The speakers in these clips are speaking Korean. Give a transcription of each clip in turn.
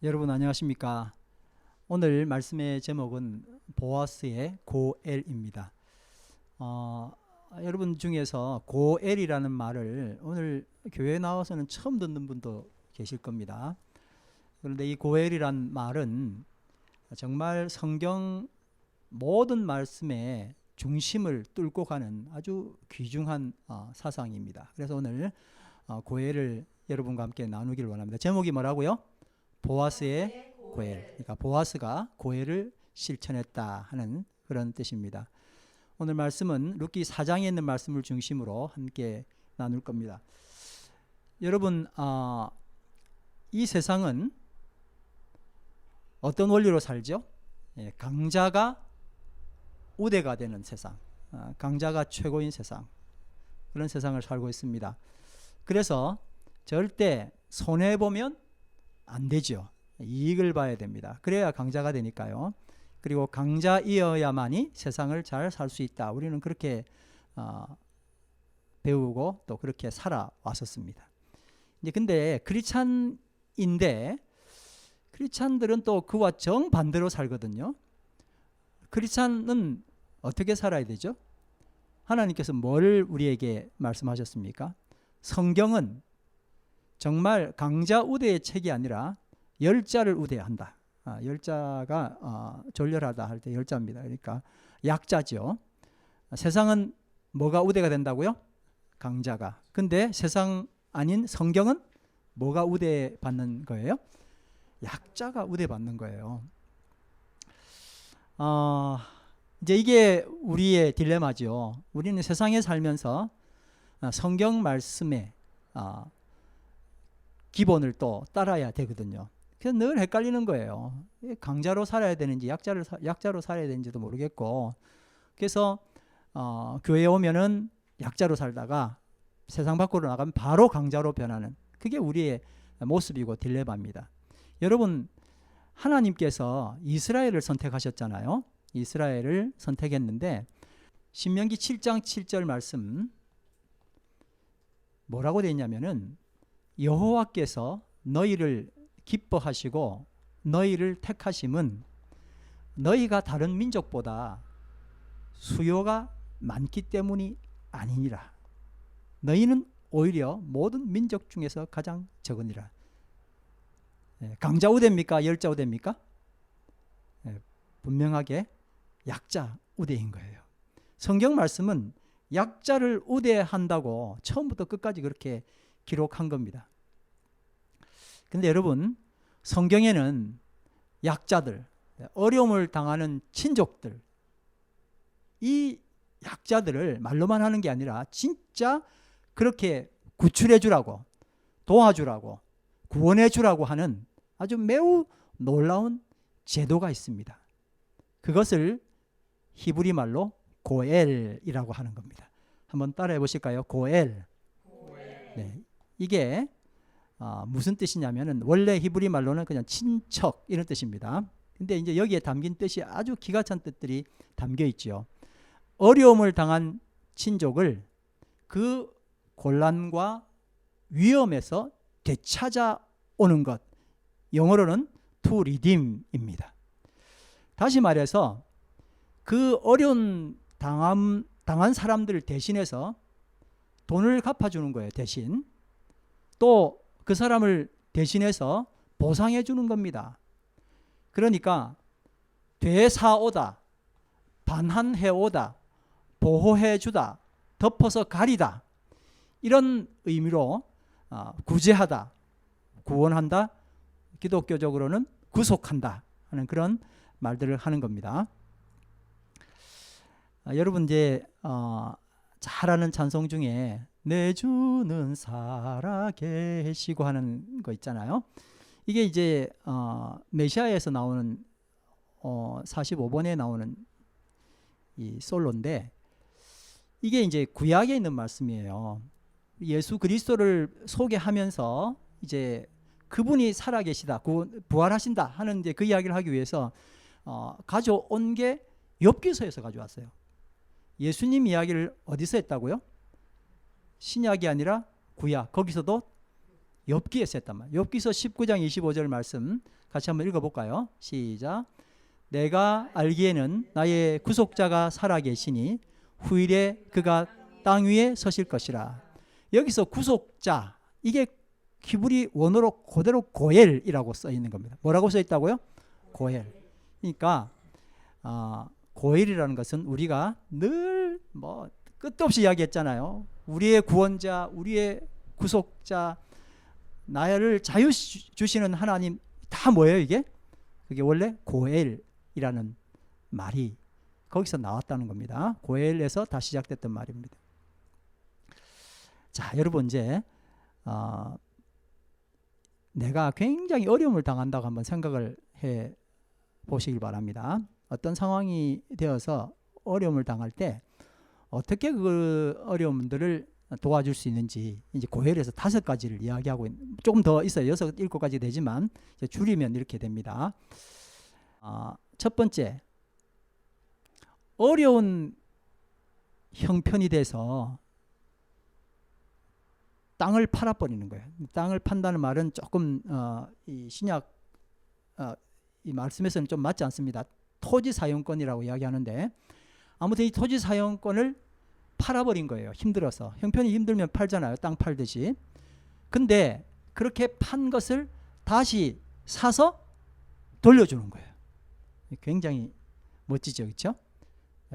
여러분 안녕하십니까? 오늘 말씀의 제목은 보아스의 고엘입니다. 여러분 중에서 고엘이라는 말을 오늘 교회에 나와서는 처음 듣는 분도 계실 겁니다. 그런데 이 고엘이란 말은 정말 성경 모든 말씀의 중심을 뚫고 가는 아주 귀중한 사상입니다. 그래서 오늘 고엘을 여러분과 함께 나누기를 원합니다. 제목이 뭐라고요? 보아스의 고엘. 그러니까 보아스가 고엘을 실천했다 하는 그런 뜻입니다. 오늘 말씀은 룻기 4장에 있는 말씀을 중심으로 함께 나눌 겁니다. 여러분, 이 세상은 어떤 원리로 살죠? 강자가 우대가 되는 세상, 강자가 최고인 세상, 그런 세상을 살고 있습니다. 그래서 절대 손해보면 안 되죠. 이익을 봐야 됩니다. 그래야 강자가 되니까요. 그리고 강자이어야만이 세상을 잘 살 수 있다. 우리는 그렇게 배우고 또 그렇게 살아왔었습니다. 이제 근데 크리스찬들은 또 그와 정반대로 살거든요. 크리스찬은 어떻게 살아야 되죠? 하나님께서 뭘 우리에게 말씀하셨습니까? 성경은 정말 강자 우대의 책이 아니라 열자를 우대한다. 열자가 졸렬하다 할 때 열자입니다. 그러니까 약자죠. 세상은 뭐가 우대가 된다고요? 강자가. 근데 세상 아닌 성경은 뭐가 우대받는 거예요? 약자가 우대받는 거예요. 이제 이게 우리의 딜레마죠. 우리는 세상에 살면서 성경 말씀에 기본을 또 따라야 되거든요. 그래서 늘 헷갈리는 거예요. 강자로 살아야 되는지 약자로 살아야 되는지도 모르겠고, 그래서 교회에 오면은 약자로 살다가 세상 밖으로 나가면 바로 강자로 변하는, 그게 우리의 모습이고 딜레마입니다. 여러분, 하나님께서 이스라엘을 선택하셨잖아요. 이스라엘을 선택했는데 신명기 7장 7절 말씀 뭐라고 되어 있냐면은, 여호와께서 너희를 기뻐하시고 너희를 택하심은 너희가 다른 민족보다 수요가 많기 때문이 아니니라. 너희는 오히려 모든 민족 중에서 가장 적으니라. 강자 우대입니까? 열자 우대입니까? 분명하게 약자 우대인 거예요. 성경 말씀은 약자를 우대한다고 처음부터 끝까지 그렇게 기록한 겁니다. 근데 여러분, 성경에는 약자들, 어려움을 당하는 친족들, 이 약자들을 말로만 하는 게 아니라 진짜 그렇게 구출해 주라고, 도와주라고, 구원해 주라고 하는 아주 매우 놀라운 제도가 있습니다. 그것을 히브리 말로 고엘이라고 하는 겁니다. 한번 따라해 보실까요? 고엘. 네, 이게 무슨 뜻이냐면은 원래 히브리 말로는 그냥 친척 이런 뜻입니다. 근데 이제 여기에 담긴 뜻이 아주 기가 찬 뜻들이 담겨 있죠. 어려움을 당한 친족을 그 곤란과 위험에서 되찾아오는 것, 영어로는 to redeem입니다. 다시 말해서 그 어려운 당한 사람들을 대신해서 돈을 갚아주는 거예요. 대신 또 그 사람을 대신해서 보상해 주는 겁니다. 그러니까 되사오다, 반환해오다, 보호해주다, 덮어서 가리다, 이런 의미로 구제하다, 구원한다, 기독교적으로는 구속한다 하는 그런 말들을 하는 겁니다. 여러분 이제 잘 아는 찬송 중에 내 주는 살아계시고 하는 거 있잖아요. 이게 이제 메시아에서 나오는 45번에 나오는 이 솔로인데, 이게 이제 구약에 있는 말씀이에요. 예수 그리스도를 소개하면서 이제 그분이 살아계시다, 부활하신다 하는 이제 그 이야기를 하기 위해서 가져온 게 욥기서에서 가져왔어요. 예수님 이야기를 어디서 했다고요? 신약이 아니라 구약, 거기서도 엽기에서 했단 말이에요. 엽기서 19장 25절 말씀 같이 한번 읽어볼까요? 시작. 내가 알기에는 나의 구속자가 살아계시니 후일에 그가 땅 위에 서실 것이라. 여기서 구속자, 이게 히브리 원어로 그대로 고엘이라고 써 있는 겁니다. 뭐라고 써 있다고요? 고엘. 그러니까 고엘이라는 것은 우리가 늘 뭐 끝도 없이 이야기했잖아요. 우리의 구원자, 우리의 구속자, 나를 자유 주시는 하나님, 다 뭐예요 이게? 그게 원래 고엘이라는 말이 거기서 나왔다는 겁니다. 고엘에서 다 시작됐던 말입니다. 자, 여러분 이제 내가 굉장히 어려움을 당한다고 한번 생각을 해 보시길 바랍니다. 어떤 상황이 되어서 어려움을 당할 때 어떻게 그 어려움들을 도와줄 수 있는지 이제 고헬에서 5가지를 이야기하고 조금 더 있어요. 6, 7가지 되지만 이제 줄이면 이렇게 됩니다. 첫 번째, 어려운 형편이 돼서 땅을 팔아버리는 거예요. 땅을 판다는 말은 조금 이 신약 이 말씀에서는 좀 맞지 않습니다. 토지 사용권이라고 이야기하는데 아무튼 이 토지 사용권을 팔아버린 거예요. 힘들어서. 형편이 힘들면 팔잖아요. 땅 팔듯이. 근데 그렇게 판 것을 다시 사서 돌려주는 거예요. 굉장히 멋지죠. 그렇죠?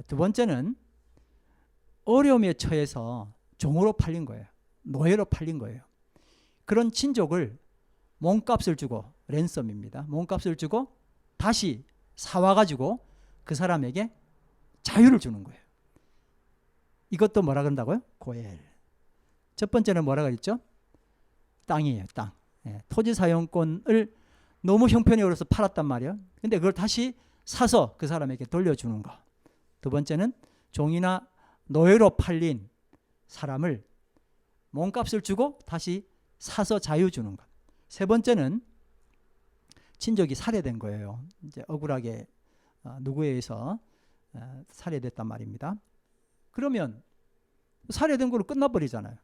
두 번째는 어려움에 처해서 종으로 팔린 거예요. 노예로 팔린 거예요. 그런 친족을 몸값을 주고, 랜섬입니다. 몸값을 주고 다시 사와가지고 그 사람에게 자유를 주는 거예요. 이것도 뭐라 그런다고요? 고엘. 첫 번째는 뭐라 그랬죠? 땅이에요. 땅. 토지 사용권을 너무 형편이 어려서 팔았단 말이에요. 근데 그걸 다시 사서 그 사람에게 돌려주는 거. 두 번째는 종이나 노예로 팔린 사람을 몸값을 주고 다시 사서 자유 주는 것. 세 번째는 친족이 살해된 거예요. 이제 억울하게 누구에 의해서 살해됐단 말입니다. 그러면 살해된 거로 끝나버리잖아요.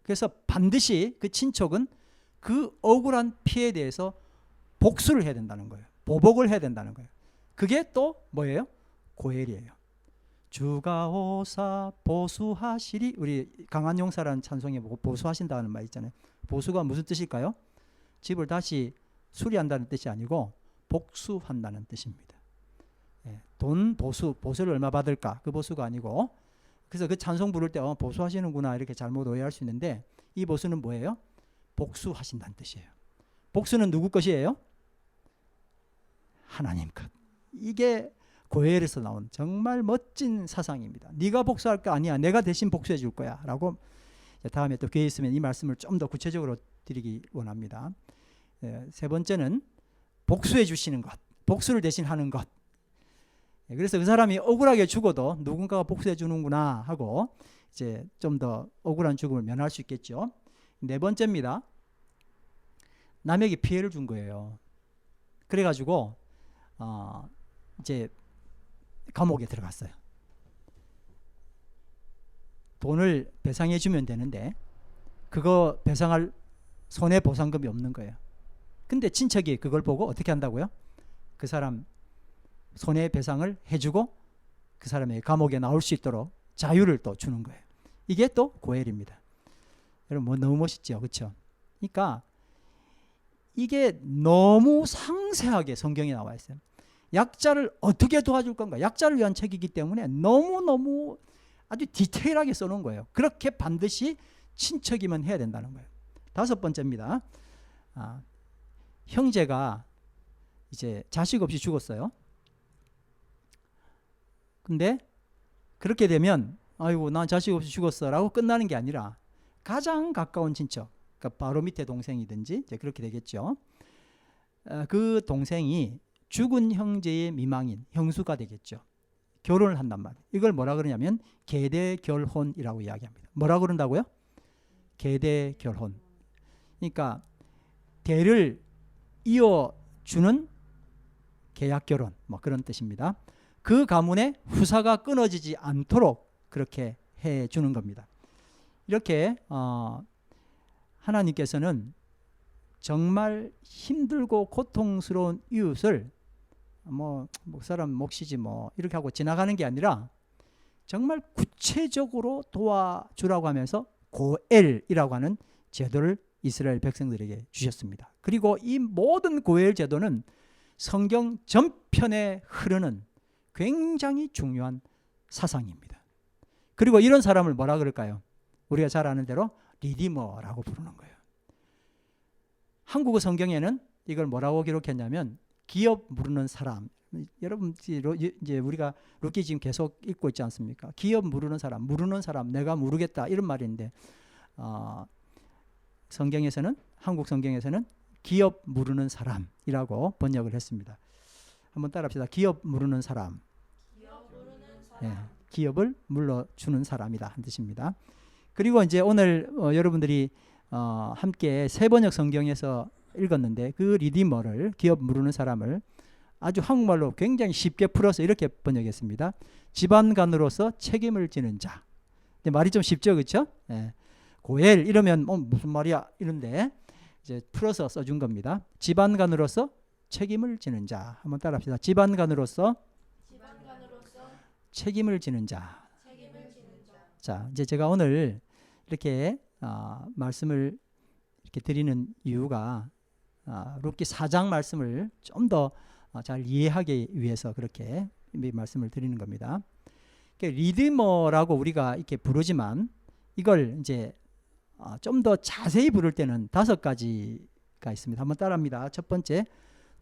그래서 반드시 그 친척은 그 억울한 피해에 대해서 복수를 해야 된다는 거예요. 보복을 해야 된다는 거예요. 그게 또 뭐예요? 고엘이에요. 주가 오사 보수하시리. 우리 강한용사라는 찬송에 보고 보수하신다는 말 있잖아요. 보수가 무슨 뜻일까요? 집을 다시 수리한다는 뜻이 아니고 복수한다는 뜻입니다. 돈 보수를 얼마 받을까? 그 보수가 아니고, 그래서 그 찬송 부를 때 보수하시는구나 이렇게 잘못 오해할 수 있는데, 이 보수는 뭐예요? 복수하신다는 뜻이에요. 복수는 누구 것이에요? 하나님 것. 이게 고엘에서 나온 정말 멋진 사상입니다. 네가 복수할 거 아니야. 내가 대신 복수해 줄 거야 라고 다음에 또 기회 있으면 이 말씀을 좀 더 구체적으로 드리기 원합니다. 세 번째는 복수해 주시는 것. 복수를 대신 하는 것. 그래서 그 사람이 억울하게 죽어도 누군가가 복수해 주는구나 하고 이제 좀 더 억울한 죽음을 면할 수 있겠죠. 네 번째입니다. 남에게 피해를 준 거예요. 그래가지고 이제 감옥에 들어갔어요. 돈을 배상해 주면 되는데 그거 배상할 손해보상금이 없는 거예요. 근데 친척이 그걸 보고 어떻게 한다고요? 그 사람 손해배상을 해주고 그 사람의 감옥에 나올 수 있도록 자유를 또 주는 거예요. 이게 또 고엘입니다. 여러분 뭐 너무 멋있죠, 그렇죠? 그러니까 이게 너무 상세하게 성경에 나와 있어요. 약자를 어떻게 도와줄 건가? 약자를 위한 책이기 때문에 너무너무 아주 디테일하게 써놓은 거예요. 그렇게 반드시 친척이면 해야 된다는 거예요. 5번째입니다. 형제가 이제 자식 없이 죽었어요. 근데 그렇게 되면 아이고 난 자식 없이 죽었어 라고 끝나는 게 아니라 가장 가까운 친척, 그러니까 바로 밑에 동생이든지 이제 그렇게 되겠죠. 그 동생이 죽은 형제의 미망인 형수가 되겠죠. 결혼을 한단 말이에요. 이걸 뭐라 그러냐면 계대결혼이라고 이야기합니다. 뭐라 그런다고요? 계대결혼. 그러니까 대를 이어주는 계약결혼 뭐 그런 뜻입니다. 그 가문의 후사가 끊어지지 않도록 그렇게 해주는 겁니다. 이렇게 하나님께서는 정말 힘들고 고통스러운 이웃을 뭐 사람 몫이지 뭐 이렇게 하고 지나가는 게 아니라 정말 구체적으로 도와주라고 하면서 고엘이라고 하는 제도를 이스라엘 백성들에게 주셨습니다. 그리고 이 모든 고엘 제도는 성경 전편에 흐르는 굉장히 중요한 사상입니다. 그리고 이런 사람을 뭐라 그럴까요? 우리가 잘 아는 대로 리디머라고 부르는 거예요. 한국어 성경에는 이걸 뭐라고 기록했냐면 기업 부르는 사람. 여러분 이제 우리가 룻기 지금 계속 읽고 있지 않습니까? 기업 무르는 사람, 내가 무르겠다 이런 말인데 성경에서는 한국 성경에서는 기업 무르는 사람이라고 번역을 했습니다. 한번 따라합시다. 기업 무르는 사람. 네, 기업을 물러주는 사람이다 한 뜻입니다. 그리고 이제 오늘 여러분들이 함께 세번역 성경에서 읽었는데 그 리디머를 기업 무르는 사람을 아주 한국말로 굉장히 쉽게 풀어서 이렇게 번역했습니다. 집안간으로서 책임을 지는 자. 말이 좀 쉽죠, 그렇죠? 예. 고엘 이러면 무슨 말이야 이런데 이제 풀어서 써준 겁니다. 집안간으로서 책임을 지는 자. 한번 따라합시다. 집안간으로서 책임을 지는 자. 자, 이제 제가 오늘 이렇게 말씀을 이렇게 드리는 이유가 룻기 4장 말씀을 좀 더 잘 이해하기 위해서 그렇게 말씀을 드리는 겁니다. 리디머라고 우리가 이렇게 부르지만 이걸 이제 좀 더 자세히 부를 때는 5가지가 있습니다. 한번 따라합니다. 첫 번째,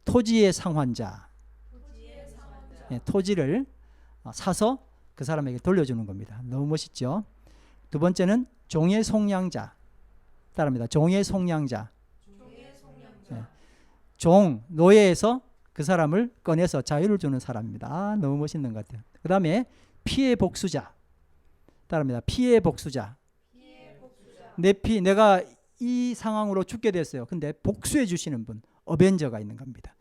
토지의 상환자. 네, 토지를 사서 그 사람에게 돌려주는 겁니다. 너무 멋있죠? 두 번째는 종의 속량자. 따라합니다. 종의 속량자. 네. 종, 노예에서 그 사람을 꺼내서 자유를 주는 사람입니다. 너무 멋있는 것 같아요. 그 다음에 피해 복수자. 따라합니다. 피해 복수자. 내가 이 상황으로 죽게 됐어요. 근데 복수해 주시는 분, 어벤져가 있는 겁니다.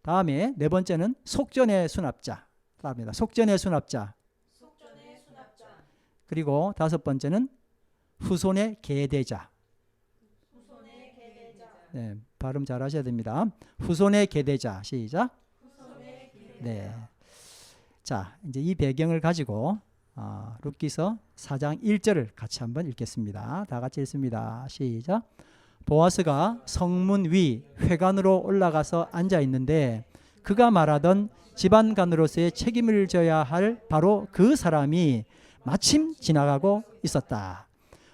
다음에 네 번째는 속전의 수납자. 따라합니다. 속전의 수납자. 그리고 5번째는 후손의 계대자. 네, 발음 잘 하셔야 됩니다. 후손의 계대자. 시작. 네. 자, 이제 이 배경을 가지고 룻기서 4장 1절을 같이 한번 읽겠습니다. 다 같이 읽습니다. 시작. 보아스가 성문 위 회관으로 올라가서 앉아 있는데 그가 말하던 집안간으로서의 책임을 져야 할 바로 그 사람이 마침 지나가고 있었다.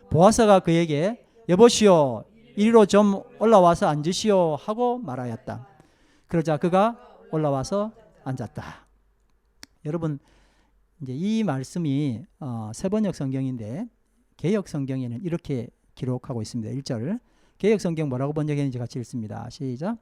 보아스가 그에게 여보시오, 이리로 좀 올라와서 앉으시오 하고 말하였다. 그러자 그가 올라와서 앉았다. 여러분, 이제 이 말씀이 세번역 성경인데 개역 성경에는 이렇게 기록하고 있습니다. 1절. 개역 성경 뭐라고 번역했는지 같이 읽습니다. 시작.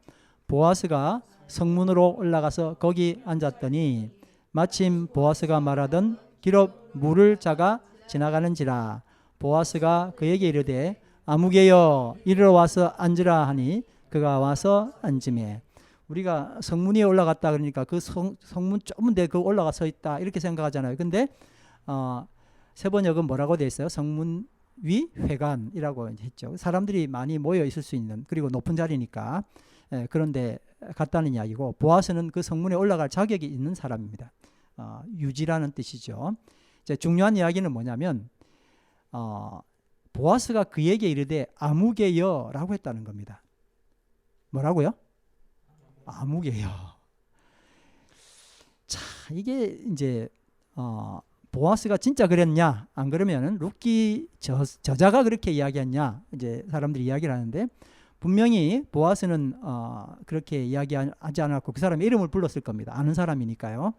보아스가 성문으로 올라가서 거기 앉았더니 마침 보아스가 말하던 기럽 물을 자가 지나가는지라. 보아스가 그에게 이르되 아무개여 이리로 와서 앉으라 하니 그가 와서 앉으매. 우리가 성문 위에 올라갔다 그러니까 그 성문 좁은데 그 올라가 서 있다 이렇게 생각하잖아요. 근데 세번역은 뭐라고 돼 있어요? 성문 위 회관이라고 했죠. 사람들이 많이 모여 있을 수 있는, 그리고 높은 자리니까 그런데 갔다는 이야기고, 보아스는 그 성문에 올라갈 자격이 있는 사람입니다. 유지라는 뜻이죠. 이제 중요한 이야기는 뭐냐면 보아스가 그에게 이르되 아무개여라고 했다는 겁니다. 뭐라고요? 아무개여. 자, 이게 이제 보아스가 진짜 그랬냐 안 그러면은 룻기 저자가 그렇게 이야기했냐 이제 사람들이 이야기를 하는데, 분명히 보아스는 그렇게 이야기하지 않았고 그 사람의 이름을 불렀을 겁니다. 아는 사람이니까요.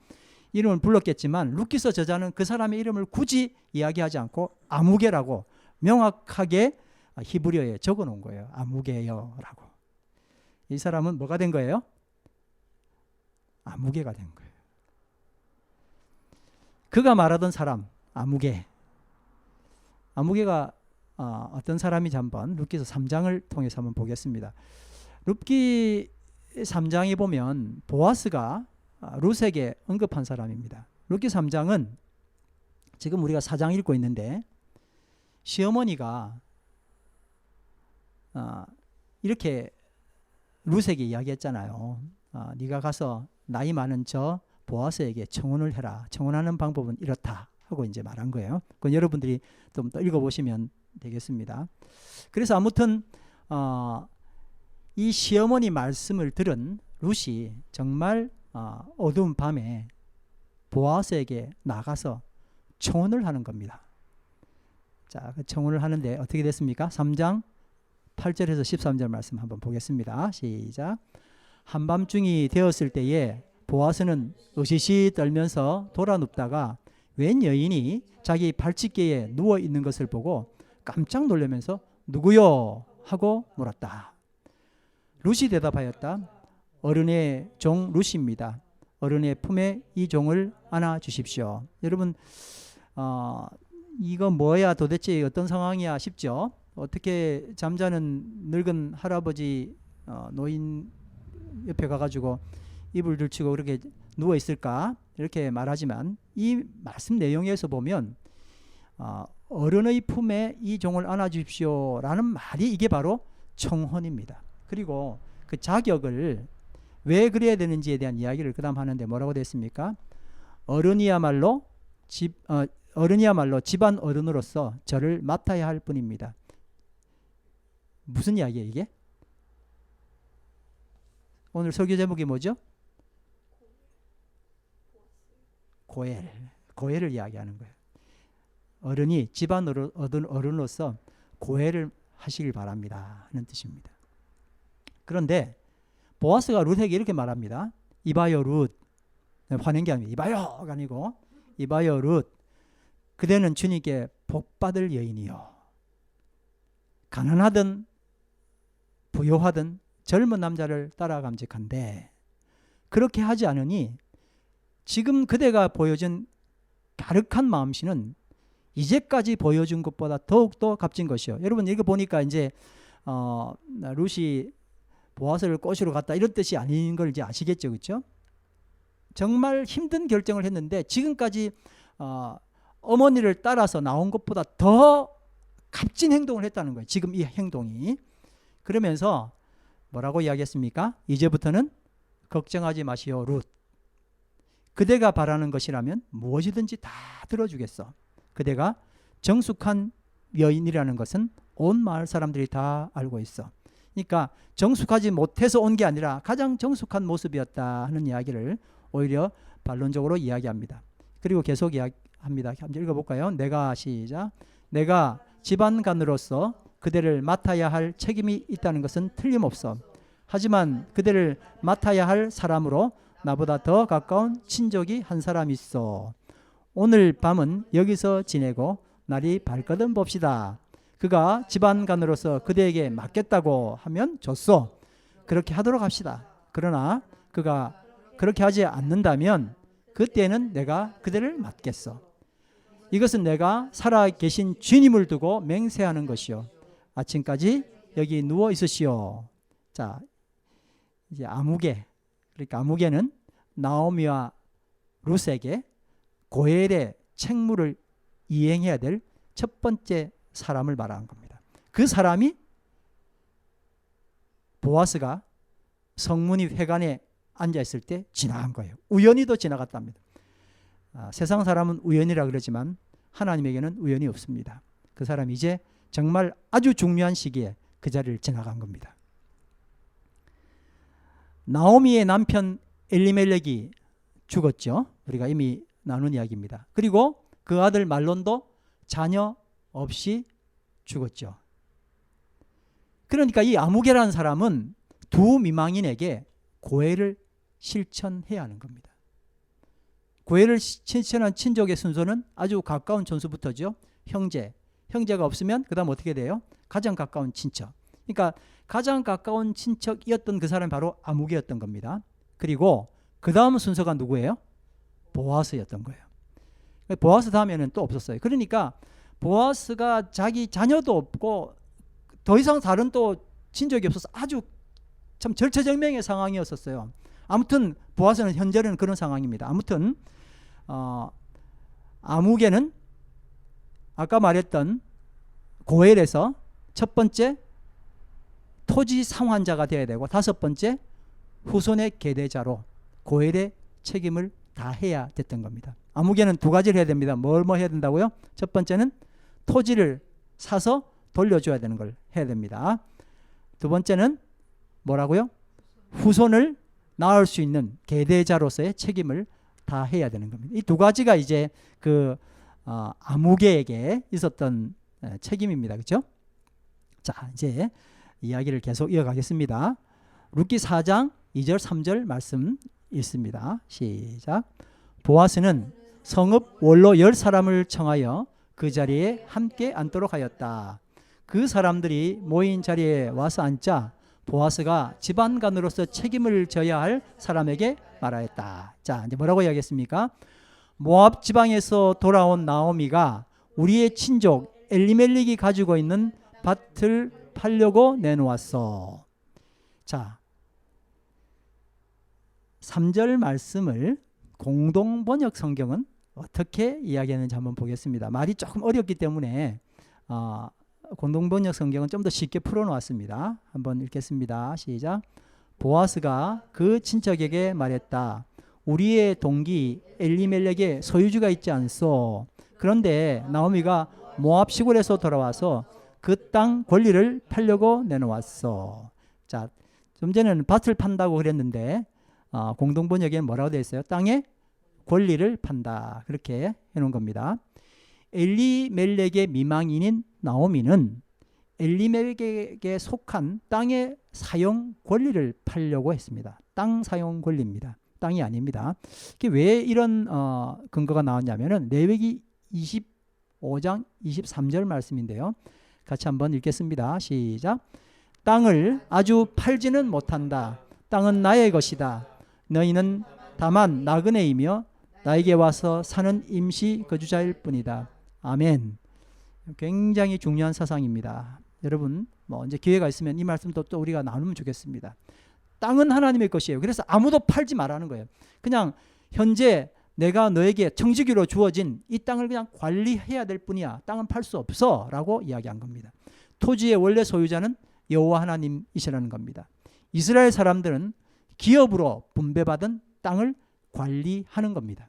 이름을 불렀겠지만 룻기서 저자는 그 사람의 이름을 굳이 이야기하지 않고 아무개라고 명확하게 히브리어에 적어 놓은 거예요. 아무개여라고. 이 사람은 뭐가 된 거예요? 아무개가 된 거예요. 그가 말하던 사람, 아무개. 아무개가 어떤 사람인지 한번 룻기서 3장을 통해서 한번 보겠습니다. 룻기 3장에 보면 보아스가 룻에게 언급한 사람입니다. 룻기 3장은 지금 우리가 4장 읽고 있는데 시어머니가 이렇게 룻에게 이야기했잖아요. 네가 가서 나이 많은 저 보아스에게 청혼을 해라. 청혼하는 방법은 이렇다 하고 이제 말한 거예요. 그건 여러분들이 좀 더 읽어보시면 되겠습니다. 그래서 아무튼 이 시어머니 말씀을 들은 룻이 정말 어두운 밤에 보아스에게 나가서 청혼을 하는 겁니다. 자, 그 청혼을 하는데 어떻게 됐습니까? 3장 8절에서 13절 말씀 한번 보겠습니다. 시작. 한밤중이 되었을 때에 보아스는 으시시 떨면서 돌아 눕다가 웬 여인이 자기 발치개에 누워 있는 것을 보고 깜짝 놀라면서 누구요? 하고 물었다. 룻이 대답하였다. 어른의 종 룻입니다. 어른의 품에 이 종을 안아 주십시오. 여러분 이거 뭐야 도대체 어떤 상황이야 싶죠? 어떻게 잠자는 늙은 할아버지 노인 옆에 가가지고 이불 들치고 그렇게 누워 있을까? 이렇게 말하지만 이 말씀 내용에서 보면 어른의 품에 이 종을 안아 주십시오 라는 말이 이게 바로 청혼입니다. 그리고 그 자격을 왜 그래야 되는지에 대한 이야기를 그 다음 하는데 뭐라고 됐습니까? 어른이야말로 집안 어른으로서 저를 맡아야 할 뿐입니다. 무슨 이야기예요 이게? 오늘 설교 제목이 뭐죠? 고해를 이야기하는 거예요. 어른이 집안 어른으로서 고해를 하시길 바랍니다 하는 뜻입니다. 그런데 보아스가 룻에게 이렇게 말합니다. 이봐요 룻. 화낸 게 아니고 이봐요가 아니고 이봐요 룻. 그대는 주님께 복받을 여인이요. 가난하든 부요하든 젊은 남자를 따라감직한데 그렇게 하지 않으니 지금 그대가 보여준 가륵한 마음씨는 이제까지 보여준 것보다 더욱더 값진 것이요. 여러분 이거 보니까 이제 룻이 보아스를 꼬시러 갔다 이런 뜻이 아닌 걸 이제 아시겠죠, 그렇죠? 정말 힘든 결정을 했는데 지금까지 어머니를 따라서 나온 것보다 더 값진 행동을 했다는 거예요. 지금 이 행동이. 그러면서 뭐라고 이야기했습니까? 이제부터는 걱정하지 마시오 룻. 그대가 바라는 것이라면 무엇이든지 다 들어주겠어. 그대가 정숙한 여인이라는 것은 온 마을 사람들이 다 알고 있어. 그러니까 정숙하지 못해서 온 게 아니라 가장 정숙한 모습이었다 하는 이야기를 오히려 반론적으로 이야기합니다. 그리고 계속 이야기합니다. 한번 읽어볼까요? 내가 시작. 내가 집안간으로서 그대를 맡아야 할 책임이 있다는 것은 틀림없어. 하지만 그대를 맡아야 할 사람으로 나보다 더 가까운 친족이 한 사람 있어. 오늘 밤은 여기서 지내고 날이 밝거든 봅시다. 그가 집안간으로서 그대에게 맡겠다고 하면 좋소. 그렇게 하도록 합시다. 그러나 그가 그렇게 하지 않는다면 그때는 내가 그대를 맡겠어. 이것은 내가 살아계신 주님을 두고 맹세하는 것이요. 아침까지 여기 누워 있으시오. 자, 이제 아무개. 그러니까 아무개는 나오미와 룻에게 고엘의 책무를 이행해야 될 첫 번째 사람을 말하는 겁니다. 그 사람이 보아스가 성문이 회관에 앉아있을 때 지나간 거예요. 우연히도 지나갔답니다. 세상 사람은 우연이라 그러지만 하나님에게는 우연이 없습니다. 그 사람이 이제 정말 아주 중요한 시기에 그 자리를 지나간 겁니다. 나오미의 남편 엘리멜렉이 죽었죠. 우리가 이미 나눈 이야기입니다. 그리고 그 아들 말론도 자녀 없이 죽었죠. 그러니까 이 아무개라는 사람은 두 미망인에게 고해를 실천해야 하는 겁니다. 고해를 실천한 친족의 순서는 아주 가까운 존수부터죠. 형제가 없으면 그 다음 어떻게 돼요? 가장 가까운 친척. 그러니까 가장 가까운 친척이었던 그 사람이 바로 아무개였던 겁니다. 그리고 그 다음 순서가 누구예요? 보아스였던 거예요. 보아스 다음에는 또 없었어요. 그러니까 보아스가 자기 자녀도 없고 더 이상 다른 또 친족이 없어서 아주 참 절체절명의 상황이었었어요. 아무튼 보아스는 현재는 그런 상황입니다. 아무튼 아무개는 아까 말했던 고엘에서 첫 번째 토지 상환자가 되어야 되고, 다섯 번째 후손의 계대자로 고엘의 책임을 다해야 됐던 겁니다. 아무개는 두 가지를 해야 됩니다. 뭘 해야 된다고요? 첫 번째는 토지를 사서 돌려줘야 되는 걸 해야 됩니다. 두 번째는 뭐라고요? 후손을 낳을 수 있는 계대자로서의 책임을 다해야 되는 겁니다. 이 두 가지가 이제 그 아무개에게 있었던 책임입니다. 그렇죠? 자, 이제 이야기를 계속 이어가겠습니다. 룻기 4장 2절 3절 말씀 읽습니다. 시작. 보아스는 성읍 원로 10사람을 청하여 그 자리에 함께 앉도록 하였다. 그 사람들이 모인 자리에 와서 앉자 보아스가 집안간으로서 책임을 져야 할 사람에게 말하였다. 자, 이제 뭐라고 이야기했습니까? 모압 지방에서 돌아온 나오미가 우리의 친족 엘리멜렉이 가지고 있는 밭을 팔려고 내놓았어. 자, 3절 말씀을 공동번역 성경은 어떻게 이야기하는지 한번 보겠습니다. 말이 조금 어렵기 때문에 공동번역 성경은 좀 더 쉽게 풀어놓았습니다. 한번 읽겠습니다. 시작. 보아스가 그 친척에게 말했다. 우리의 동기 엘리멜렉에 소유주가 있지 않소. 그런데 나오미가 모압 시골에서 돌아와서 그 땅 권리를 팔려고 내놓았어. 자, 좀 전에는 밭을 판다고 그랬는데 공동번역에는 뭐라고 되어 있어요? 땅의 권리를 판다. 그렇게 해놓은 겁니다. 엘리멜렉의 미망인인 나오미는 엘리멜렉에게 속한 땅의 사용 권리를 팔려고 했습니다. 땅 사용 권리입니다. 땅이 아닙니다. 왜 이런 근거가 나왔냐면은 레위기 25장 23절 말씀인데요. 같이 한번 읽겠습니다. 시작. 땅을 아주 팔지는 못한다. 땅은 나의 것이다. 너희는 다만 나그네이며 나에게 와서 사는 임시 거주자일 뿐이다. 아멘. 굉장히 중요한 사상입니다. 여러분, 이제 기회가 있으면 이 말씀도 또 우리가 나누면 좋겠습니다. 땅은 하나님의 것이에요. 그래서 아무도 팔지 말라는 거예요. 그냥 현재 내가 너에게 청지기로 주어진 이 땅을 그냥 관리해야 될 뿐이야. 땅은 팔 수 없어 라고 이야기한 겁니다. 토지의 원래 소유자는 여호와 하나님이시라는 겁니다. 이스라엘 사람들은 기업으로 분배받은 땅을 관리하는 겁니다.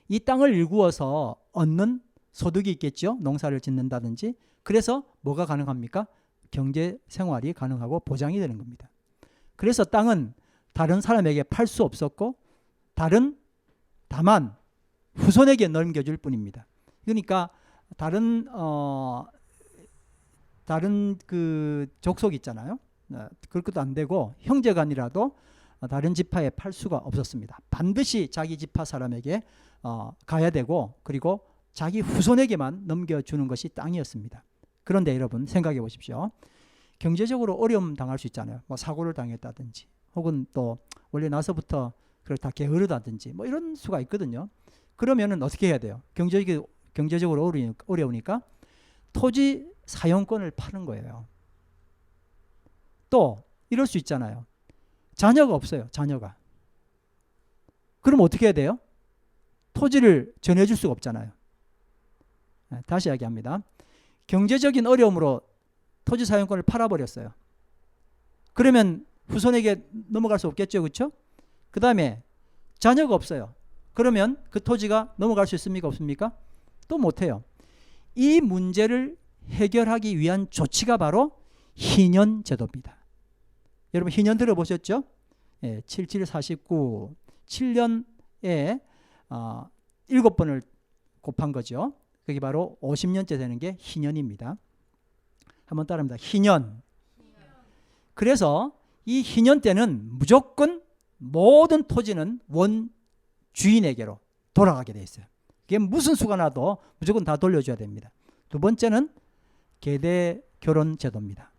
이 땅을 일구어서 얻는 소득이 있겠죠. 농사를 짓는다든지. 그래서 뭐가 가능합니까? 경제 생활이 가능하고 보장이 되는 겁니다. 그래서 땅은 다른 사람에게 팔 수 없었고 다만 후손에게 넘겨줄 뿐입니다. 그러니까 다른 그 족속 있잖아요. 그것도 안 되고 형제간이라도 다른 지파에 팔 수가 없었습니다. 반드시 자기 지파 사람에게 가야 되고 그리고 자기 후손에게만 넘겨주는 것이 땅이었습니다. 그런데 여러분 생각해 보십시오. 경제적으로 어려움 당할 수 있잖아요. 사고를 당했다든지 혹은 또 원래 나서부터 그걸 다 게으르다든지 이런 수가 있거든요. 그러면은 어떻게 해야 돼요? 경제적으로 어려우니까 토지 사용권을 파는 거예요. 또 이럴 수 있잖아요. 자녀가 없어요. 자녀가. 그럼 어떻게 해야 돼요? 토지를 전해줄 수가 없잖아요. 다시 이야기합니다. 경제적인 어려움으로 토지 사용권을 팔아버렸어요. 그러면 후손에게 넘어갈 수 없겠죠. 그렇죠? 그 다음에 자녀가 없어요. 그러면 그 토지가 넘어갈 수 있습니까? 없습니까? 또 못해요. 이 문제를 해결하기 위한 조치가 바로 희년 제도입니다. 여러분 희년 들어보셨죠? 7749 7년에 7번을 곱한 거죠. 그게 바로 50년째 되는 게 희년입니다. 한번 따라합니다. 희년. 그래서 이 희년 때는 무조건 모든 토지는 원 주인에게로 돌아가게 돼 있어요. 그게 무슨 수가 나도 무조건 다 돌려줘야 됩니다. 두 번째는 계대 결혼 제도입니다.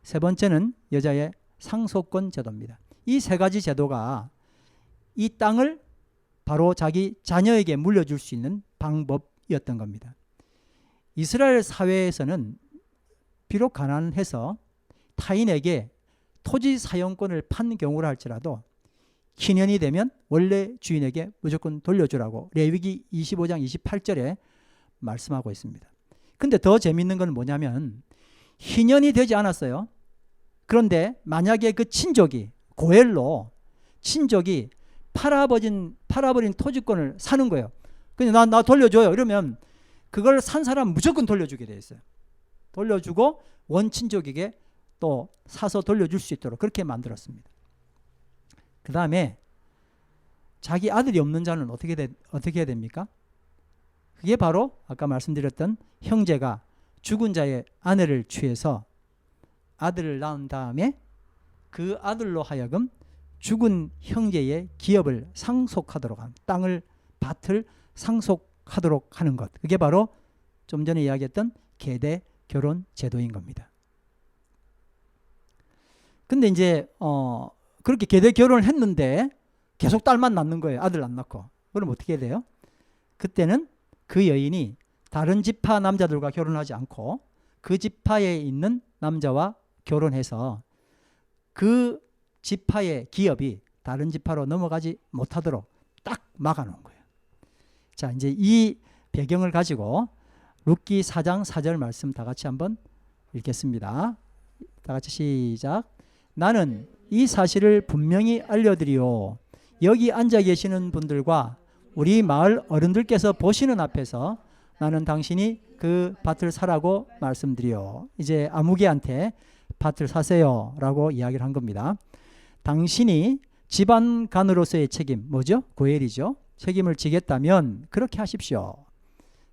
세 번째는 여자의 상속권 제도입니다. 이 세 가지 제도가 이 땅을 바로 자기 자녀에게 물려줄 수 있는 방법이었던 겁니다. 이스라엘 사회에서는 비록 가난해서 타인에게 토지 사용권을 판 경우라 할지라도 희년이 되면 원래 주인에게 무조건 돌려주라고 레위기 25장 28절에 말씀하고 있습니다. 근데 더 재밌는 건 뭐냐면 희년이 되지 않았어요. 그런데 만약에 그 친족이 고엘로 친족이 팔아버린 토지권을 사는 거예요. 그냥 나 돌려줘요. 이러면 그걸 산 사람 무조건 돌려주게 돼 있어요. 돌려주고 원친족에게 또 사서 돌려줄 수 있도록 그렇게 만들었습니다. 그 다음에 자기 아들이 없는 자는 어떻게 해야 됩니까? 그게 바로 아까 말씀드렸던 형제가 죽은 자의 아내를 취해서 아들을 낳은 다음에 그 아들로 하여금 죽은 형제의 기업을 상속하도록 하는, 밭을 상속하도록 하는 것. 그게 바로 좀 전에 이야기했던 계대 결혼 제도인 겁니다. 근데 이제 그렇게 계대 결혼을 했는데 계속 딸만 낳는 거예요. 아들 안 낳고. 그럼 어떻게 해야 돼요? 그때는 그 여인이 다른 지파 남자들과 결혼하지 않고 그 지파에 있는 남자와 결혼해서 그 지파의 기업이 다른 지파로 넘어가지 못하도록 딱 막아놓은 거예요. 자, 이제 이 배경을 가지고 룻기 4장 4절 말씀 다 같이 한번 읽겠습니다. 다 같이 시작. 나는 이 사실을 분명히 알려드리오. 여기 앉아 계시는 분들과 우리 마을 어른들께서 보시는 앞에서 나는 당신이 그 밭을 사라고 말씀드리오. 이제 아무개한테 밭을 사세요 라고 이야기를 한 겁니다. 당신이 집안간으로서의 책임, 뭐죠? 고엘이죠. 책임을 지겠다면 그렇게 하십시오.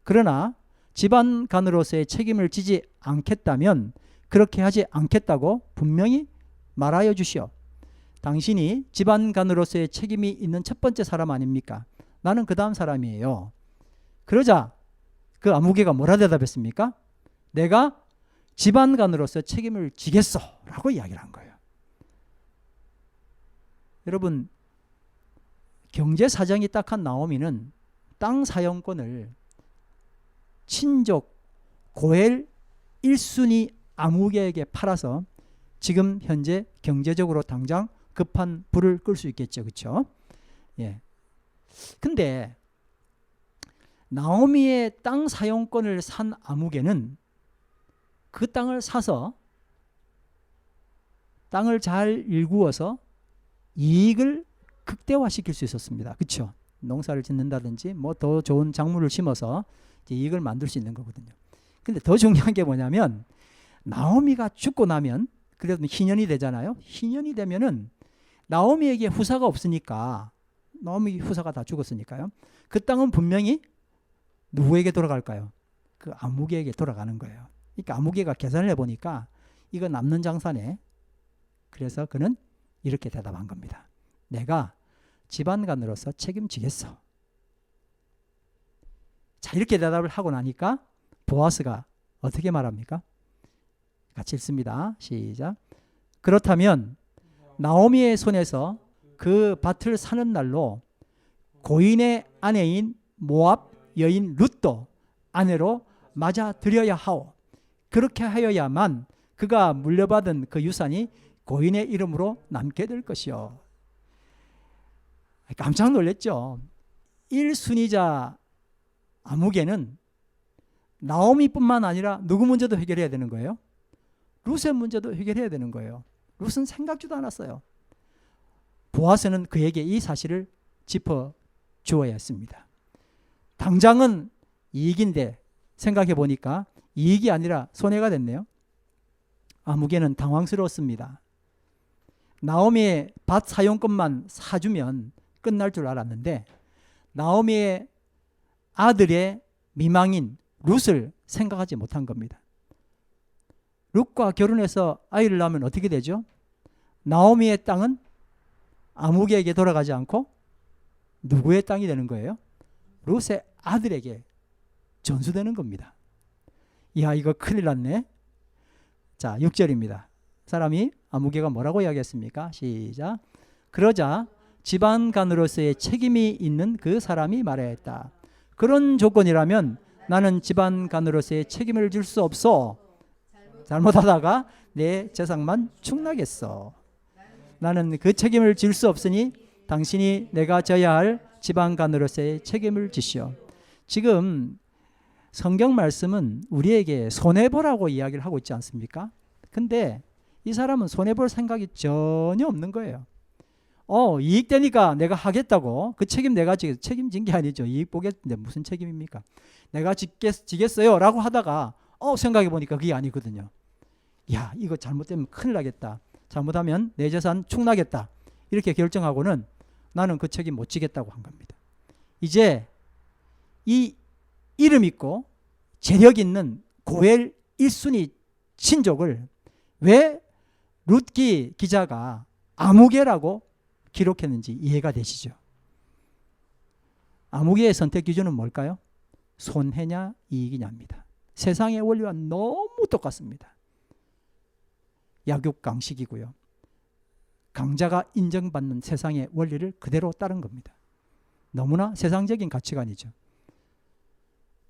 그러나 집안간으로서의 책임을 지지 않겠다면 그렇게 하지 않겠다고 분명히 말하여 주시오. 당신이 집안간으로서의 책임이 있는 첫 번째 사람 아닙니까? 나는 그 다음 사람이에요. 그러자 그 아무개가 뭐라 대답했습니까? 내가 집안간으로서 책임을 지겠어 라고 이야기를 한 거예요. 여러분, 경제 사정이 딱한 나오미는 땅 사용권을 친족 고엘 1순위 아무개에게 팔아서 지금 현재 경제적으로 당장 급한 불을 끌 수 있겠죠. 그렇죠? 예. 근데 나오미의 땅 사용권을 산 아무개는 그 땅을 사서 땅을 잘 일구어서 이익을 극대화시킬 수 있었습니다. 그렇죠? 농사를 짓는다든지 뭐 더 좋은 작물을 심어서 이익을 만들 수 있는 거거든요. 근데 더 중요한 게 뭐냐면 나오미가 죽고 나면 그래도 희년이 되잖아요. 희년이 되면은 나오미에게 후사가 없으니까, 나오미 후사가 다 죽었으니까요. 그 땅은 분명히 누구에게 돌아갈까요? 그 아무개에게 돌아가는 거예요. 그러니까 아무개가 계산을 해보니까 이거 남는 장사네. 그래서 그는 이렇게 대답한 겁니다. 내가 집안간으로서 책임지겠어. 자, 이렇게 대답을 하고 나니까 보아스가 어떻게 말합니까? 같이 읽습니다. 시작. 그렇다면 나오미의 손에서 그 밭을 사는 날로 고인의 아내인 모압 여인 룻도 아내로 맞아들여야 하오. 그렇게 하여야만 그가 물려받은 그 유산이 고인의 이름으로 남게 될 것이요. 깜짝 놀랐죠. 1순위자 아무개는 나오미뿐만 아니라 누구 문제도 해결해야 되는 거예요? 룻의 문제도 해결해야 되는 거예요. 룻은 생각지도 않았어요. 보아스는 그에게 이 사실을 짚어 주어야 했습니다. 당장은 이익인데 생각해 보니까 이익이 아니라 손해가 됐네요. 아무개는 당황스러웠습니다. 나오미의 밭 사용권만 사주면 끝날 줄 알았는데 나오미의 아들의 미망인 룻을 생각하지 못한 겁니다. 룻과 결혼해서 아이를 낳으면 어떻게 되죠? 나오미의 땅은 아무개에게 돌아가지 않고 누구의 땅이 되는 거예요? 룻의 아들에게 전수되는 겁니다. 이야, 이거 큰일 났네. 자, 6절입니다. 사람이 아무개가 뭐라고 이야기했습니까? 시작. 그러자 집안간으로서의 책임이 있는 그 사람이 말했다. 그런 조건이라면 나는 집안간으로서의 책임을 질 수 없어. 잘못하다가 내 재산만 축나겠어. 나는 그 책임을 질 수 없으니 당신이 내가 져야 할 집안간으로서의 책임을 지시오. 지금 성경 말씀은 우리에게 손해보라고 이야기를 하고 있지 않습니까? 근데 이 사람은 손해볼 생각이 전혀 없는 거예요. 이익 되니까 내가 하겠다고 그 책임 내가 책임진 게 아니죠. 이익 보겠는데 무슨 책임입니까? 내가 지겠어요 라고 하다가 생각해 보니까 그게 아니거든요. 야, 이거 잘못되면 큰일 나겠다. 잘못하면 내 재산 축나겠다. 이렇게 결정하고는 나는 그 책임 못 지겠다고 한 겁니다. 이제 이 이름 있고 재력 있는 고엘 1순위 친족을 왜 룻기 기자가 아무개라고 기록했는지 이해가 되시죠? 아무개의 선택 기준은 뭘까요? 손해냐 이익이냐입니다. 세상의 원리와 너무 똑같습니다. 약육강식이고요. 강자가 인정받는 세상의 원리를 그대로 따른 겁니다. 너무나 세상적인 가치관이죠.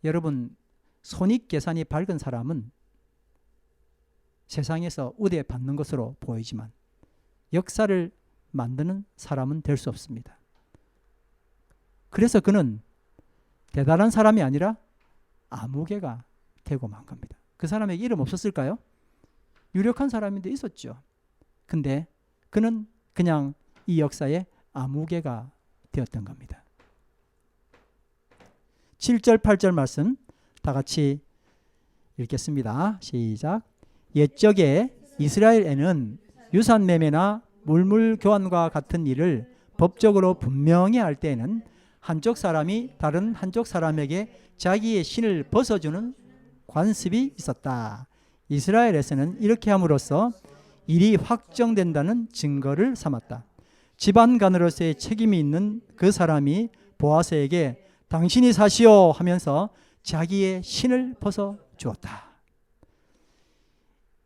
여러분, 손익계산이 밝은 사람은 세상에서 우대받는 것으로 보이지만 역사를 만드는 사람은 될 수 없습니다. 그래서 그는 대단한 사람이 아니라 아무개가 되고 만 겁니다. 그 사람에게 이름 없었을까요? 유력한 사람인데 있었죠. 근데 그는 그냥 이 역사의 아무개가 되었던 겁니다. 7절 8절 말씀 다 같이 읽겠습니다. 시작. 옛적에 이스라엘에는 유산 매매나 물물 교환과 같은 일을 법적으로 분명히 할 때에는 한쪽 사람이 다른 한쪽 사람에게 자기의 신을 벗어주는 관습이 있었다. 이스라엘에서는 이렇게 함으로써 일이 확정된다는 증거를 삼았다. 집안간으로서의 책임이 있는 그 사람이 보아스에게 당신이 사시오 하면서 자기의 신을 벗어주었다.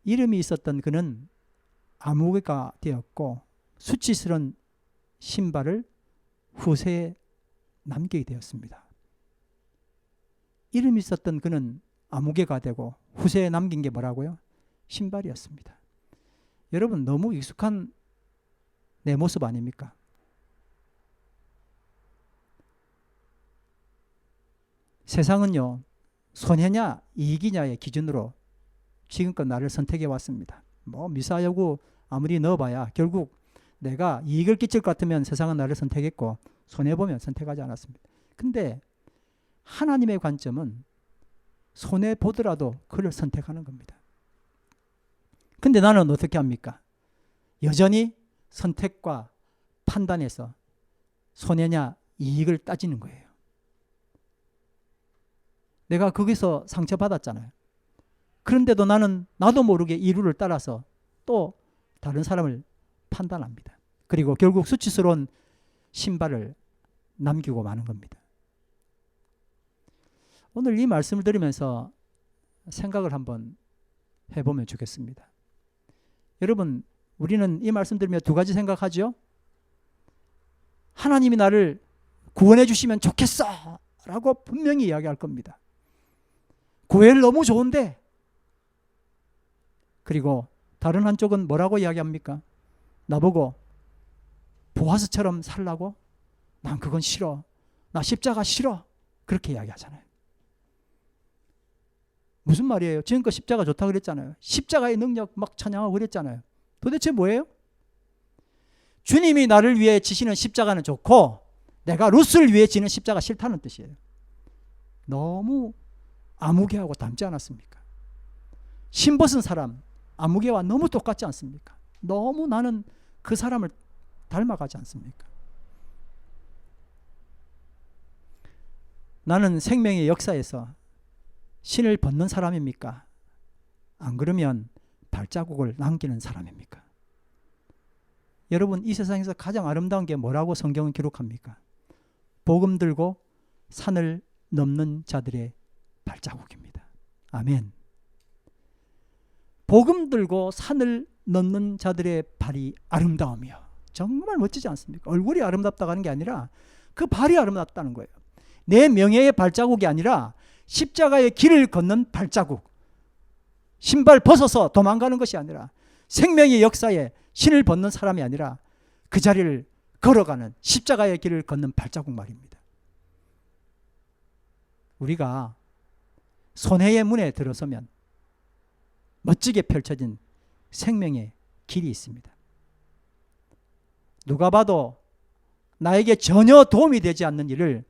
이름이 있었던 그는 아무개가 되었고 수치스러운 신발을 후세에 남기게 되었습니다. 이름이 있었던 그는 아무개가 되고 후세에 남긴 게 뭐라고요? 신발이었습니다. 여러분, 너무 익숙한 내 모습 아닙니까? 세상은요, 손해냐 이익이냐의 기준으로 지금껏 나를 선택해 왔습니다. 미사여구 아무리 넣어봐야 결국 내가 이익을 끼칠 것 같으면 세상은 나를 선택했고 손해보면 선택하지 않았습니다. 근데 하나님의 관점은 손해보더라도 그를 선택하는 겁니다. 근데 나는 어떻게 합니까? 여전히 선택과 판단에서 손해냐 이익을 따지는 거예요. 내가 거기서 상처받았잖아요. 그런데도 나는 나도 모르게 이루를 따라서 또 다른 사람을 판단합니다. 그리고 결국 수치스러운 신발을 남기고 마는 겁니다. 오늘 이 말씀을 들으면서 생각을 한번 해보면 좋겠습니다. 여러분, 우리는 이 말씀 들으면 두 가지 생각하죠. 하나님이 나를 구원해 주시면 좋겠어 라고 분명히 이야기할 겁니다. 고엘 너무 좋은데. 그리고 다른 한쪽은 뭐라고 이야기합니까? 나보고 보아스처럼 살라고? 난 그건 싫어. 나 십자가 싫어. 그렇게 이야기하잖아요. 무슨 말이에요? 지금껏 십자가 좋다고 그랬잖아요. 십자가의 능력 막 찬양하고 그랬잖아요. 도대체 뭐예요? 주님이 나를 위해 지시는 십자가는 좋고 내가 룻을 위해 지는 십자가 싫다는 뜻이에요. 너무 아무개하고 닮지 않았습니까? 신벗은 사람 아무개와 너무 똑같지 않습니까? 너무 나는 그 사람을 닮아가지 않습니까? 나는 생명의 역사에서 신을 벗는 사람입니까? 안 그러면 발자국을 남기는 사람입니까? 여러분, 이 세상에서 가장 아름다운 게 뭐라고 성경은 기록합니까? 복음 들고 산을 넘는 자들의 발자국입니다. 아멘. 복음 들고 산을 넘는 자들의 발이 아름다우며 정말 멋지지 않습니까? 얼굴이 아름답다고 하는 게 아니라 그 발이 아름답다는 거예요. 내 명예의 발자국이 아니라 십자가의 길을 걷는 발자국. 신발 벗어서 도망가는 것이 아니라 생명의 역사에 신을 벗는 사람이 아니라 그 자리를 걸어가는 십자가의 길을 걷는 발자국 말입니다. 우리가 손해의 문에 들어서면 멋지게 펼쳐진 생명의 길이 있습니다. 누가 봐도 나에게 전혀 도움이 되지 않는 일을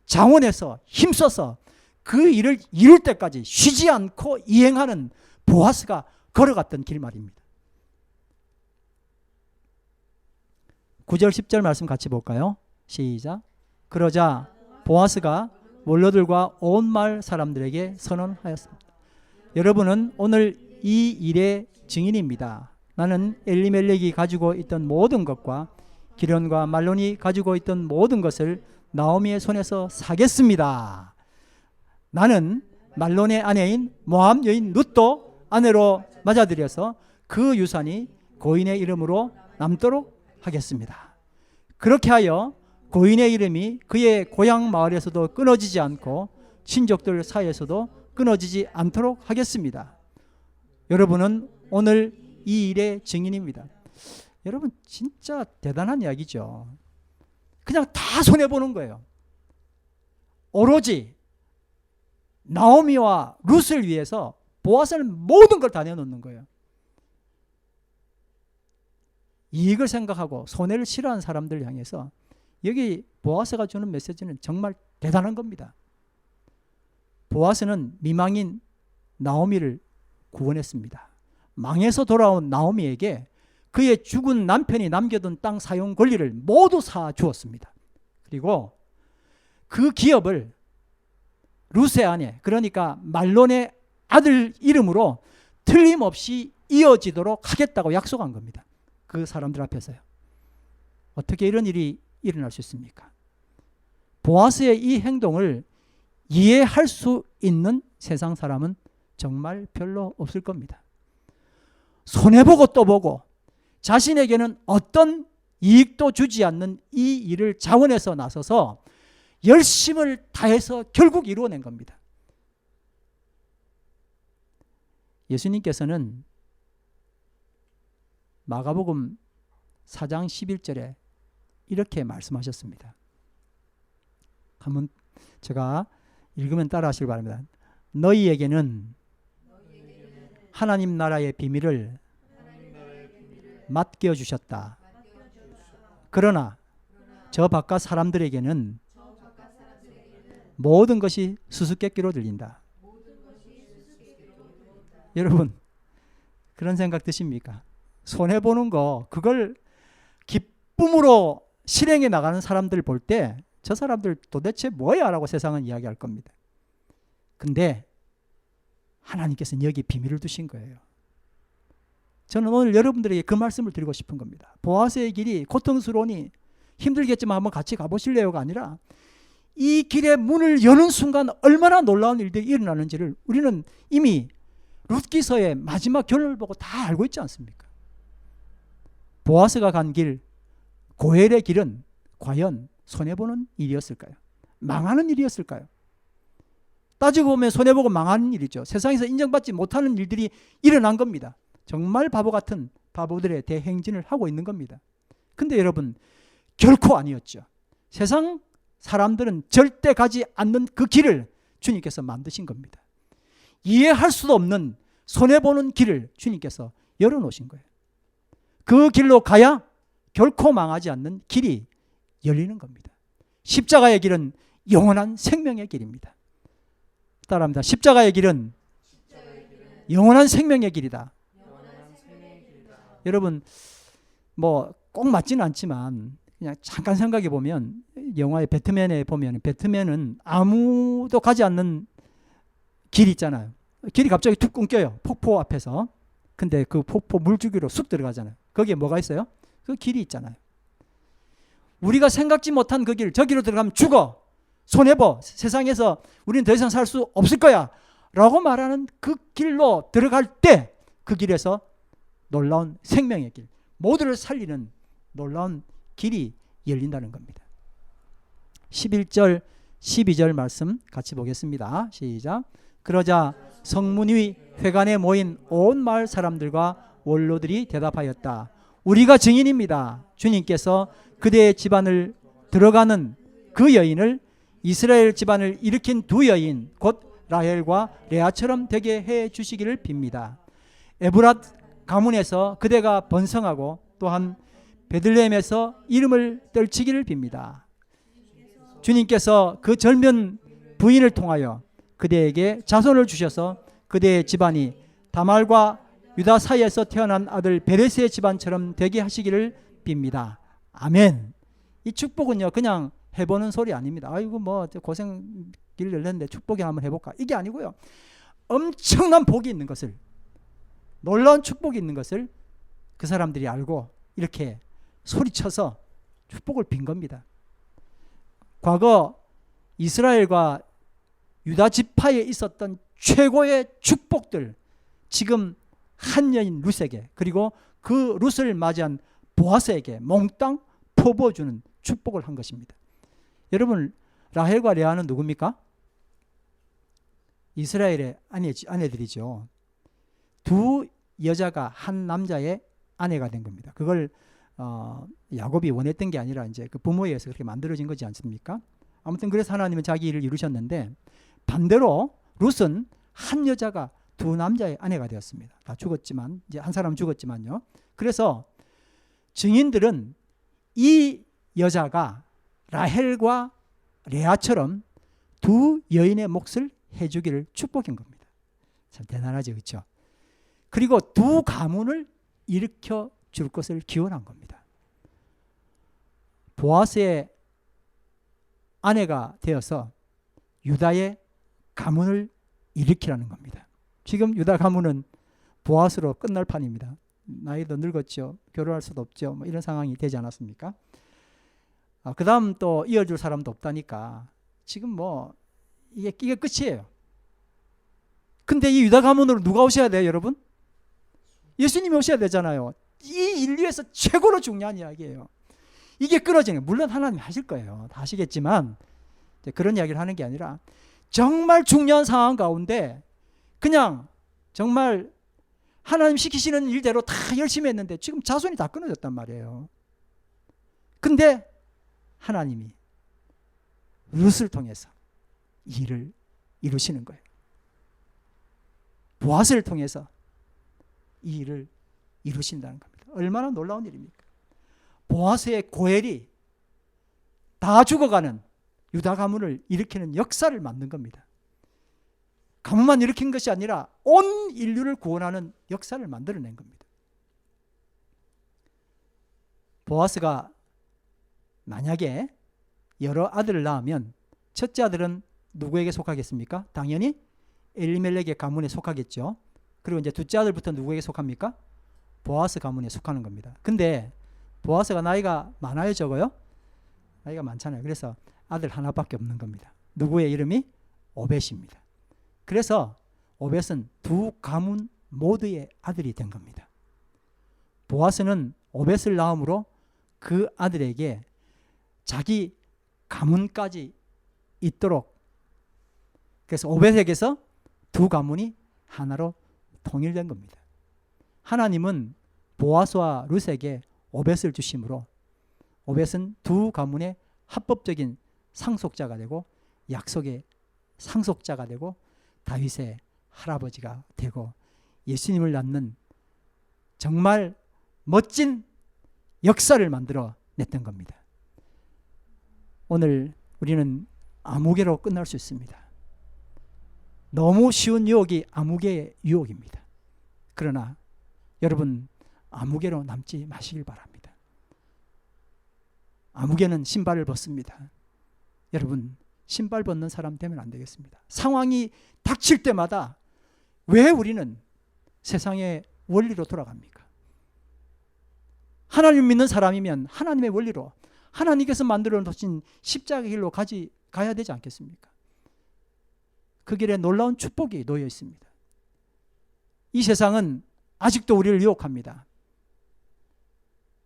자원해서 힘써서 그 일을 이룰 때까지 쉬지 않고 이행하는 보아스가 걸어갔던 길 말입니다. 9절 10절 말씀 같이 볼까요? 시작. 그러자 보아스가 원로들과 온 마을 사람들에게 선언하였습니다. 여러분은 오늘 이 일의 증인입니다. 나는 엘리멜렉이 가지고 있던 모든 것과 기련과 말론이 가지고 있던 모든 것을 나오미의 손에서 사겠습니다. 나는 말론의 아내인 모압 여인 룻도 아내로 맞아들여서 그 유산이 고인의 이름으로 남도록 하겠습니다. 그렇게 하여 고인의 이름이 그의 고향 마을에서도 끊어지지 않고 친족들 사이에서도 끊어지지 않도록 하겠습니다. 여러분은 오늘 이 일의 증인입니다. 여러분 진짜 대단한 이야기죠. 그냥 다 손해보는 거예요. 오로지 나오미와 룻을 위해서 보아스는 모든 걸 다 내놓는 거예요. 이익을 생각하고 손해를 싫어하는 사람들을 향해서 여기 보아스가 주는 메시지는 정말 대단한 겁니다. 보아스는 미망인 나오미를 구원했습니다. 망해서 돌아온 나오미에게 그의 죽은 남편이 남겨둔 땅 사용 권리를 모두 사주었습니다. 그리고 그 기업을 룻의 아내, 그러니까 말론의 아들 이름으로 틀림없이 이어지도록 하겠다고 약속한 겁니다. 그 사람들 앞에서요. 어떻게 이런 일이 일어날 수 있습니까? 보아스의 이 행동을 이해할 수 있는 세상 사람은 정말 별로 없을 겁니다. 손해보고 또 보고 자신에게는 어떤 이익도 주지 않는 이 일을 자원해서 나서서 열심을 다해서 결국 이루어낸 겁니다. 예수님께서는 마가복음 4장 11절에 이렇게 말씀하셨습니다. 한번 제가 읽으면 따라 하시기 바랍니다. 너희에게는 하나님 나라의 비밀을 맡겨주셨다. 그러나 저 바깥 사람들에게는 모든 것이 수수께끼로 들린다. 여러분 그런 생각 드십니까? 손해보는 거 그걸 기쁨으로 실행해 나가는 사람들 볼 때 저 사람들 도대체 뭐야? 라고 세상은 이야기할 겁니다. 근데 하나님께서는 여기 비밀을 두신 거예요. 저는 오늘 여러분들에게 그 말씀을 드리고 싶은 겁니다. 보아스의 길이 고통스러우니 힘들겠지만 한번 같이 가보실래요가 아니라 이 길의 문을 여는 순간 얼마나 놀라운 일들이 일어나는지를 우리는 이미 룻기서의 마지막 결론을 보고 다 알고 있지 않습니까? 보아스가 간 길, 고엘의 길은 과연 손해보는 일이었을까요? 망하는 일이었을까요? 따지고 보면 손해보고 망하는 일이죠. 세상에서 인정받지 못하는 일들이 일어난 겁니다. 정말 바보 같은 바보들의 대행진을 하고 있는 겁니다. 근데 여러분 결코 아니었죠. 세상 사람들은 절대 가지 않는 그 길을 주님께서 만드신 겁니다. 이해할 수도 없는 손해보는 길을 주님께서 열어놓으신 거예요. 그 길로 가야 결코 망하지 않는 길이 열리는 겁니다. 십자가의 길은 영원한 생명의 길입니다. 따라합니다. 십자가의 길은 영원한 생명의 길이다. 여러분 뭐 꼭 맞지는 않지만 그냥 잠깐 생각해 보면 영화의 배트맨에 보면 배트맨은 아무도 가지 않는 길 있잖아요. 길이 갑자기 툭 끊겨요. 폭포 앞에서. 근데 그 폭포 물줄기로 쑥 들어가잖아요. 거기에 뭐가 있어요? 그 길이 있잖아요. 우리가 생각지 못한 그 길, 저기로 들어가면 죽어. 손해보. 세상에서 우리는 더 이상 살 수 없을 거야. 라고 말하는 그 길로 들어갈 때 그 길에서 놀라운 생명의 길, 모두를 살리는 놀라운 길이 열린다는 겁니다. 11절, 12절 말씀 같이 보겠습니다. 시작. 그러자 성문 위 회관에 모인 온 마을 사람들과 원로들이 대답하였다. 우리가 증인입니다. 주님께서 그대의 집안을 들어가는 그 여인을 이스라엘 집안을 일으킨 두 여인 곧 라헬과 레아처럼 되게 해 주시기를 빕니다. 에브랏 가문에서 그대가 번성하고 또한 베들레헴에서 이름을 떨치기를 빕니다. 주님께서 그 젊은 부인을 통하여 그대에게 자손을 주셔서 그대의 집안이 다말과 유다 사이에서 태어난 아들 베레스의 집안처럼 되게 하시기를 빕니다. 아멘. 이 축복은요 그냥 해보는 소리 아닙니다. 아이고 뭐 고생 길 열렸는데 축복이 한번 해볼까, 이게 아니고요. 엄청난 복이 있는 것을, 놀라운 축복이 있는 것을 그 사람들이 알고 이렇게 소리쳐서 축복을 빈 겁니다. 과거 이스라엘과 유다 지파에 있었던 최고의 축복들, 지금 한 여인 룻에게, 그리고 그 룻을 맞이한 보아스에게 몽땅 퍼부어주는 축복을 한 것입니다. 여러분, 라헬과 레아는 누굽니까? 이스라엘의 아내들이죠. 두 여자가 한 남자의 아내가 된 겁니다. 그걸 야곱이 원했던 게 아니라 이제 그 부모에 의해서 그렇게 만들어진 거지 않습니까? 아무튼 그래서 하나님은 자기 일을 이루셨는데, 반대로 룻은 한 여자가 두 남자의 아내가 되었습니다. 다 죽었지만, 이제 한 사람 죽었지만요. 그래서 증인들은 이 여자가 라헬과 레아처럼 두 여인의 몫을 해주기를 축복한 겁니다. 참 대단하죠, 그렇죠? 그리고 두 가문을 일으켜 줄 것을 기원한 겁니다. 보아스의 아내가 되어서 유다의 가문을 일으키라는 겁니다. 지금 유다 가문은 보아스로 끝날 판입니다. 나이도 늙었죠. 결혼할 수도 없죠. 뭐 이런 상황이 되지 않았습니까? 그 다음 또 이어줄 사람도 없다니까 지금 뭐 이게 끝이에요. 근데 이 유다 가문으로 누가 오셔야 돼요, 여러분? 예수님이 오셔야 되잖아요. 이 인류에서 최고로 중요한 이야기예요. 이게 끊어지는, 물론 하나님이 하실 거예요. 다 하시겠지만 그런 이야기를 하는 게 아니라 정말 중요한 상황 가운데 그냥 정말 하나님 시키시는 일대로 다 열심히 했는데 지금 자손이 다 끊어졌단 말이에요. 근데 하나님이 룻을 통해서 이 일을 이루시는 거예요. 보아스를 통해서 이 일을 이루신다는 겁니다. 얼마나 놀라운 일입니까? 보아스의 고엘이 다 죽어가는 유다 가문을 일으키는 역사를 만든 겁니다. 가문만 일으킨 것이 아니라 온 인류를 구원하는 역사를 만들어낸 겁니다. 보아스가 만약에 여러 아들을 낳으면 첫째 아들은 누구에게 속하겠습니까? 당연히 엘리멜렉의 가문에 속하겠죠. 그리고 이제 둘째 아들부터 누구에게 속합니까? 보아스 가문에 속하는 겁니다. 근데 보아스가 나이가 많아요, 적어요? 나이가 많잖아요. 그래서 아들 하나밖에 없는 겁니다. 누구의 이름이? 오벳입니다. 그래서 오벳은 두 가문 모두의 아들이 된 겁니다. 보아스는 오벳을 낳음으로 그 아들에게 자기 가문까지 있도록, 그래서 오벳에게서 두 가문이 하나로 통일된 겁니다. 하나님은 보아스와 룻에게 오벳을 주심으로 오벳은 두 가문의 합법적인 상속자가 되고 약속의 상속자가 되고 다윗의 할아버지가 되고 예수님을 낳는 정말 멋진 역사를 만들어 냈던 겁니다. 오늘 우리는 아무개로 끝날 수 있습니다. 너무 쉬운 유혹이 아무개의 유혹입니다. 그러나 여러분, 아무개로 남지 마시길 바랍니다. 아무개는 신발을 벗습니다. 여러분, 신발 벗는 사람 되면 안 되겠습니다. 상황이 닥칠 때마다 왜 우리는 세상의 원리로 돌아갑니까? 하나님 믿는 사람이면 하나님의 원리로, 하나님께서 만들어 놓으신 십자가의 길로 가야 되지 않겠습니까? 그 길에 놀라운 축복이 놓여 있습니다. 이 세상은 아직도 우리를 유혹합니다.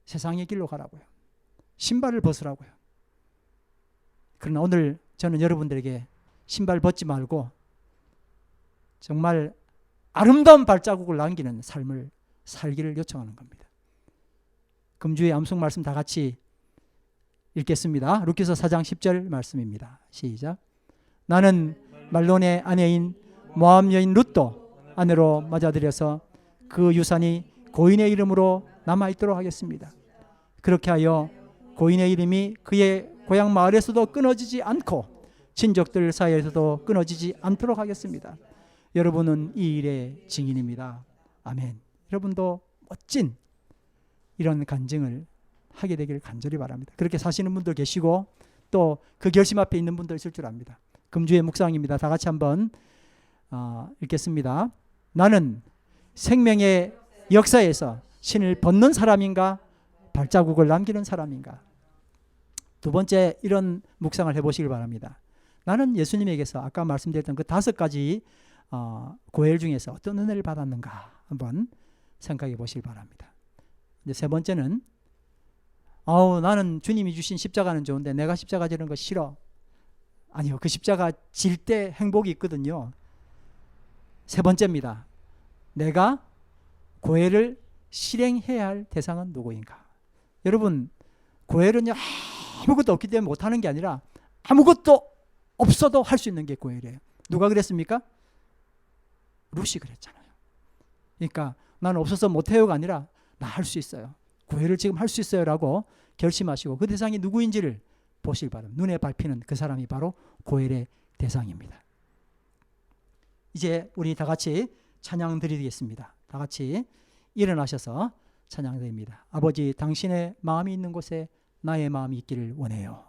세상의 길로 가라고요. 신발을 벗으라고요. 그러나 오늘 저는 여러분들에게 신발 벗지 말고 정말 아름다운 발자국을 남기는 삶을 살기를 요청하는 겁니다. 금주의 암송 말씀 다 같이 읽겠습니다. 룻기서 4장 10절 말씀입니다. 시작. 나는 말론의 아내인 모압 여인 룻도 아내로 맞아들여서 그 유산이 고인의 이름으로 남아있도록 하겠습니다. 그렇게 하여 고인의 이름이 그의 고향 마을에서도 끊어지지 않고 친족들 사이에서도 끊어지지 않도록 하겠습니다. 여러분은 이 일의 증인입니다. 아멘. 여러분도 멋진 이런 간증을 하게 되기를 간절히 바랍니다. 그렇게 사시는 분들 계시고 또 그 결심 앞에 있는 분들 있을 줄 압니다. 금주의 묵상입니다. 다 같이 한번 읽겠습니다. 나는 생명의 역사에서 신을 벗는 사람인가 발자국을 남기는 사람인가. 두 번째 이런 묵상을 해보시길 바랍니다. 나는 예수님에게서 아까 말씀드렸던 그 5가지 고엘 중에서 어떤 은혜를 받았는가 한번 생각해 보시길 바랍니다. 이제 세 번째는 나는 주님이 주신 십자가는 좋은데 내가 십자가 지는 거 싫어. 아니요. 그 십자가 질 때 행복이 있거든요. 세 번째입니다. 내가 고엘을 실행해야 할 대상은 누구인가. 여러분 고엘은요 아무것도 없기 때문에 못하는 게 아니라 아무것도 없어도 할 수 있는 게 고엘이에요. 누가 그랬습니까? 룻이 그랬잖아요. 그러니까 나는 없어서 못해요가 아니라 나 할 수 있어요. 고엘을 지금 할 수 있어요 라고 결심하시고 그 대상이 누구인지를 보시길 바랍니다. 눈에 밟히는 그 사람이 바로 고엘의 대상입니다. 이제 우리 다 같이 찬양 드리겠습니다. 다 같이 일어나셔서 찬양 드립니다. 아버지 당신의 마음이 있는 곳에 나의 마음이 있기를 원해요.